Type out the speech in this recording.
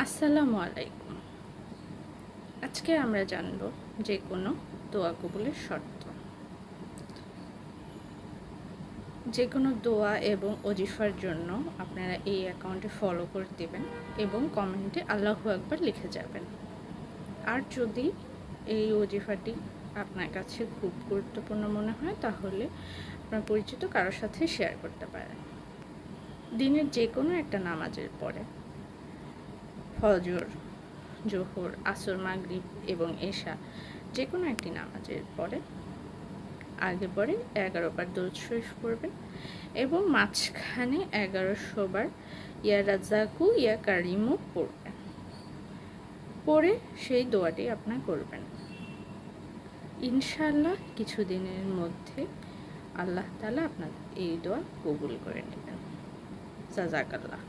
আসসালামু আলাইকুম। আজকে আমরা জানব যে কোনো দোয়া কবুলের শর্ত। যে কোনো দোয়া এবং ওজিফার জন্য আপনারা এই অ্যাকাউন্টে ফলো করে দেবেন এবং কমেন্টে আল্লাহু আকবার লিখে যাবেন। আর যদি এই ওজিফাটি আপনার কাছে খুব গুরুত্বপূর্ণ মনে হয় তাহলে আপনার পরিচিত কারোর সাথে শেয়ার করতে পারেন। দিনের যে কোনো একটা নামাজের পরে ফজর, জোহর, আসর, মাগরিব এবং এশা যে কোনো একটি নামাজের পরে আগে পরে 11 বার দরুদ শরীফ পড়বেন এবং মাঝখানে 1100 বার ইয়া রাজ্জাকু ইয়া কারিমু পড়বেন। পরে সেই দোয়াটি আপনার করবেন। ইনশাআল্লাহ কিছুদিনের মধ্যে আল্লাহ তাআলা আপনার এই দোয়া কবুল করে নেবেন। জাযাকাল্লাহ।